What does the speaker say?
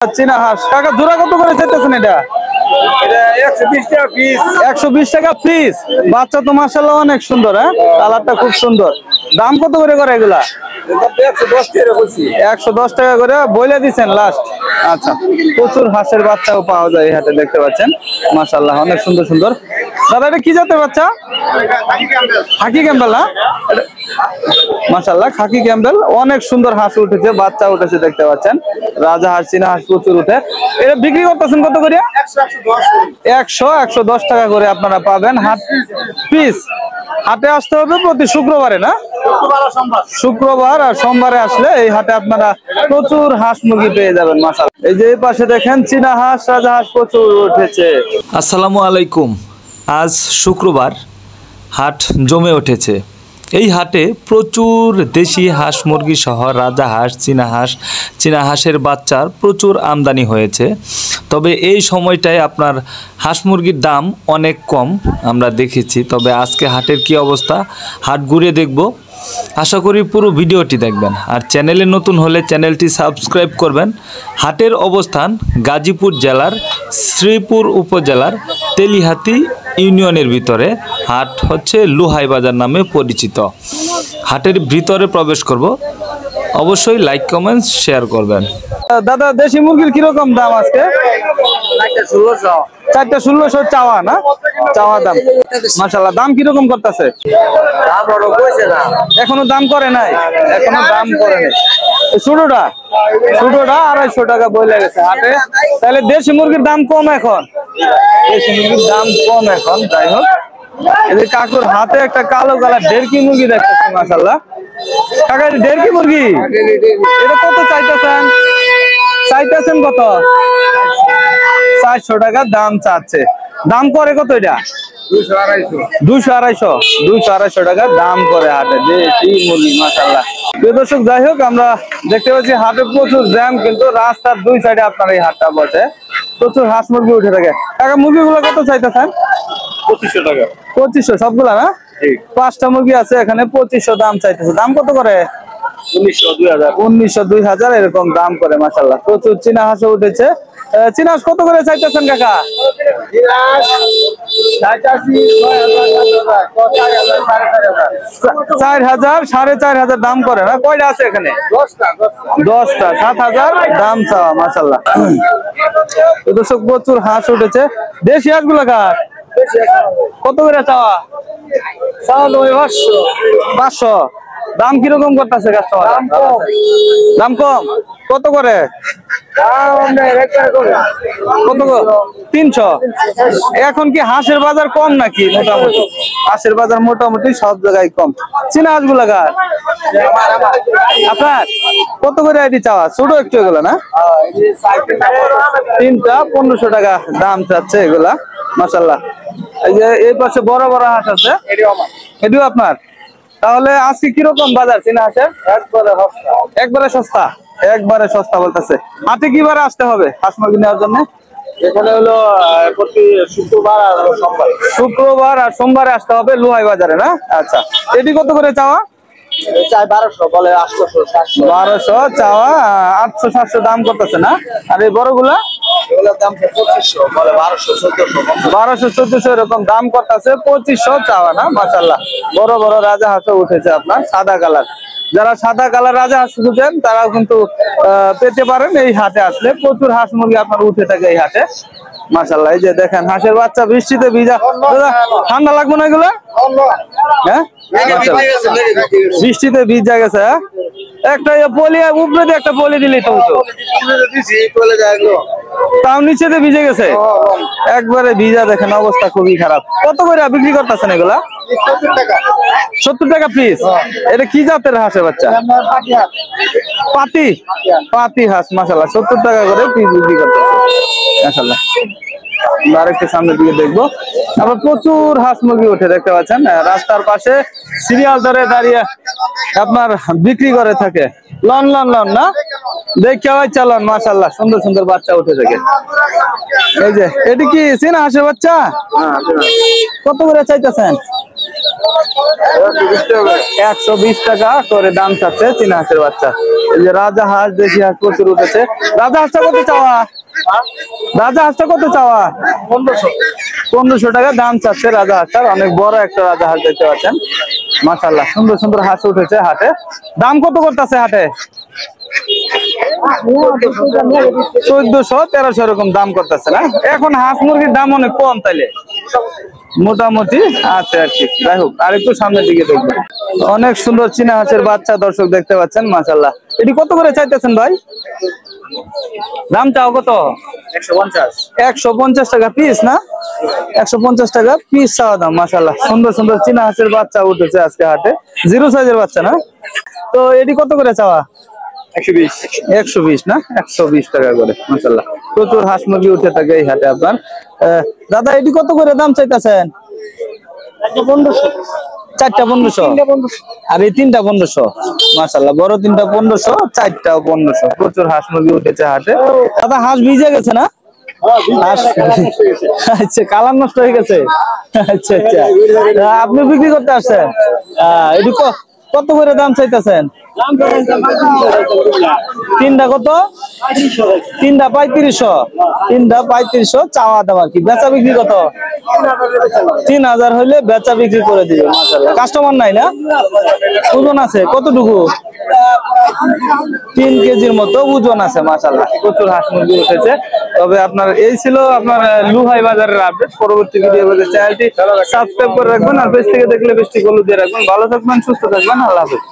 চীনা হাঁস কাকা জোড়া কত করে চাইতেছেন? এটা 120 টাকা পিস। 120 টাকা পিস। বাচ্চা তো মাশাআল্লাহ অনেক সুন্দর, হ্যাঁ কালারটা খুব সুন্দর। দাম কত করে এগুলা? 110 টাকা বলছি। 110 টাকা করে বইলে দিচ্ছেন লাস্ট। আচ্ছা, প্রচুর হাঁসের বাচ্চাও পাওয়া যায় এই হাটে, দেখতে পাচ্ছেন মাশাআল্লাহ অনেক সুন্দর সুন্দর। দাদা এটা কি জাতের বাচ্চা? খাকি ক্যাম্বেল না? মাশাআল্লাহ খাকি ক্যাম্বেল, অনেক সুন্দর হাঁস উঠেছে, বাচ্চা উঠেছে দেখতে পাচ্ছেন। রাজা হাঁস চীনা হাঁস প্রচুর উঠে। এটা বিক্রি করতেছেন কত করে? 110 টাকা করে আপনারা পাবেন হাট পিস। হাটে আসতে হবে প্রতি শুক্রবারে না? শুক্রবার আর সোমবারে আসলে এই হাটে আপনারা প্রচুর হাঁস মুরগি পেয়ে যাবেন মাশাআল্লাহ। এই যে এই পাশে দেখেন চীনা হাঁস রাজা হাঁস প্রচুর উঠেছে। আসসালামু আলাইকুম। আজ শুক্রবার, হাট জমে উঠেছে। এই হাটে প্রচুর দেশি হাঁস মুরগি সহ রাজা হাঁস, চীনা হাঁসের বাচ্চার প্রচুর আমদানি হয়েছে। তবে এই সময়টায় আপনার হাঁস মুরগির দাম অনেক কম আমরা দেখেছি। তবে আজকে হাটের কি অবস্থা, হাট ঘুরে দেখব। আশা করি পুরো ভিডিওটি দেখবেন, আর চ্যানেলে নতুন হলে চ্যানেলটি সাবস্ক্রাইব করবেন। হাটের অবস্থান গাজীপুর জেলার শ্রীপুর উপজেলার তেলিহাতি ইউনিয়নের ভিতরে। হাট হচ্ছে লুহাই বাজার নামে পরিচিত। হাটের ভিতরে প্রবেশ করব, অবশ্যই লাইক কমেন্টস শেয়ার করবেন। দাদা দেশি মুরগির কিরকম দাম আজকে? 4টা 1600 চাওয়া না? চাওয়া দাম মাশাআল্লাহ। দাম কিরকম করতেছে? এখনো দাম করে নাই, এখনো দাম করে নাই। ছোটটা 250 টাকা বলে গেছে হাটে। তাহলে দেশি মুরগির দাম কম এখন, দেশি মুরগির দাম কম এখন। যাই হোক, এই কাকুর হাতে একটা কালো কালার ডেরকি মুরগি দেখতেছি মাশাআল্লাহ। কাকা ডেরকি মুরগি এটা কত চাইতেছেন? কত? 400 টাকা দাম চাচ্ছে। দাম করে কত এটা? 200-250 টাকা দাম করে হাটে দেশি মুরগি মাশাআল্লাহ। প্রিয় দর্শক, যাই হোক আমরা দেখতে পাচ্ছি হাটে প্রচুর জ্যাম, কিন্তু রাস্তার দুই সাইডে আপনার এই হাটটা বসে, প্রচুর হাঁস মুরগি উঠে থাকে। টাকা মুরগিগুলো কত চাইতেছেন? 2500 টাকা। 2500 সবগুলা না? 5টা মুরগি আছে এখানে, 2500 দাম চাইতেছে। দাম কত করে? 1900-2000 এরকম দাম করে মাশাআল্লাহ। প্রচুর চীনা হাঁস উঠেছে। চীনা হাঁস কত করে চাইতেছেন কাকা? 4000 4500 দাম করে না? কয়টা আছে এখানে? 10টা 7000 দাম চাওয়া মাশাআল্লাহ। দর্শক প্রচুর হাঁস উঠেছে। দেশি হাঁস গুলা কত করে চাওয়া? 500। দাম কিরকম করতেছে কাস্টমার? দাম কম। কত করে? কত? 300। এখন কি হাঁসের বাজার কম নাকি? মোটামুটি হাঁসের বাজার মোটামুটি সব জায়গায় কম। চীনা হাঁস গুলা আপনার কত করে আইডি চাওয়া? ছোট একটু এগুলা না? 3টা 1500 টাকা দাম চাচ্ছে এগুলা মাশাআল্লাহ। এই যে এই পাশে বড় বড় হাঁস আছে, এটিও আপনার। তাহলে আজকে কিরকম বাজার চীনা হাঁসের? একবারে সস্তা, একবারে সস্তা বলতেছে। হাটে কিবারে আসতে হবে হাঁস মুরগি নেওয়ার জন্য? এখানে হলো প্রতি শুক্রবার আর সোমবারে আসতে হবে লুহাই বাজারে না? আচ্ছা, এটি কত করে চাওয়া? 1200 বলে 800 700। 1200 চাওয়া, 800-700 দাম করতেছে না? আর এই বড়গুলা এগুলোর দাম 2500 বলে 1200-1400 এরকম দাম করতেছে। 2500 চাওয়া না মাশাআল্লাহ। বড় বড় রাজা হাঁসও উঠেছে আপনার সাদা কালার। যারা সাদা কালার রাজা হাঁস খুঁজছেন তারাও কিন্তু পেতে পারেন এই হাটে আসলে। প্রচুর হাঁস মুরগি আপনার উঠে থাকে এই হাটে মাশাআল্লাহ। এই যে দেখেন হাঁসের বাচ্চা বৃষ্টিতে ভিজা, ঠান্ডা লাগবে না এগুলো? হ্যাঁ বৃষ্টিতে ভিজা গেছে। একটা পলি উপরে দিয়ে একটা পলি দিলি তো, তাও নিচে দিয়ে ভিজে গেছে একবারে ভিজা। দেখেন অবস্থা খুবই খারাপ। কত করে বিক্রি করতেছেন এগুলা? 70 টাকা পিস। এটা কি জাতের হাঁসের বাচ্চা? পাতি হাঁস মাশাআল্লাহ। 70 টাকা করে পিস বিক্রি করতেছে মাশাআল্লাহ। আরেকটু সামনের দিকে দেখবো, আবার প্রচুর হাঁস মুরগি উঠে দেখতে পাচ্ছেন। রাস্তার পাশে সিরিয়াল ধরে দাঁড়িয়ে আপনার বিক্রি করে থাকে। লন না দেখে ভাই চালান মাশাআল্লাহ। সুন্দর সুন্দর বাচ্চা উঠে থাকে। এই যে এটি কি চীনা হাঁসের বাচ্চা? কত করে চাইতেছেন? 120 টাকা করে দাম চাচ্ছে চীনা হাঁসের বাচ্চা। এই যে রাজা হাঁস, দেশি হাঁস প্রচুর উঠেছে। রাজা হাঁসটা কত চাওয়া? রাজা হাঁসটা কত চাওয়া? 1500 টাকা দাম চাচ্ছে রাজা হাঁসটার। অনেক বড় একটা রাজা হাঁস দেখতে পাচ্ছেন, মাশাআল্লাহ। সুন্দর সুন্দর হাঁস উঠেছে হাটে। দাম কত করতেছে হাটে? 1400-1300 এরকম দাম করতেছে না? এখন হাঁস মুরগির দাম অনেক কম তাইলে মোটামুটি আছে আর কি। যাই হোক, আর একটু সামনের দিকে দেখবেন। অনেক সুন্দর চীনা হাঁসের বাচ্চা দর্শক দেখতে পাচ্ছেন, মাশাআল্লাহ। এটি কত করে চাইতেছেন ভাই? দাম চাও কত? 150 টাকা পিস না? 150 টাকা পিস চাওয়া দাম। মাশাআল্লাহ, সুন্দর সুন্দর চীনা হাঁসের বাচ্চা উঠেছে আজকে হাটে। জিরো সাইজের বাচ্চা না? তো এটি কত করে চাওয়া? 120 না? 120 টাকা করে। মাশাআল্লাহ, প্রচুর হাঁস মুরগি উঠে থাকে এই হাটে আপনার। দাদা এটি কত করে দাম চাইতেছেন? 4টা 1500 আর এই 3টা 1500। মাশাআল্লাহ, বড় 3টা 1500, 4টাও 1500। প্রচুর হাঁস মুরগি উঠেছে হাটে। দাদা হাঁস ভিজে গেছে না? আচ্ছা, কালার নষ্ট হয়ে গেছে। আচ্ছা আচ্ছা, আপনি বিক্রি করতে আসছেন? এটি কত করে দাম চাইতেছেন? 3টা কত? 3টা 3500। 3টা 3500 চাওয়া দাম আর কি। বেচা বিক্রি কত? 3000 হইলে বেচা বিক্রি করে দিবে। মাশাআল্লাহ, কাস্টমার নাই না? ওজন আছে কতটুকু? 3 কেজির মতো ওজন আছে। মাশাআল্লাহ, প্রচুর হাঁস মুরগি উঠেছে। তবে আপনার এই ছিল আপনার লুহাই বাজারের আপডেট। পরবর্তী ভিডিও পেতে চ্যানেলটি সাবস্ক্রাইব করে রাখবেন, আর পেজ থেকে দেখলে পেজটি ফলো দিয়ে রাখবেন। ভালো থাকবেন, সুস্থ থাকবেন, আল্লাহ হাফেজ।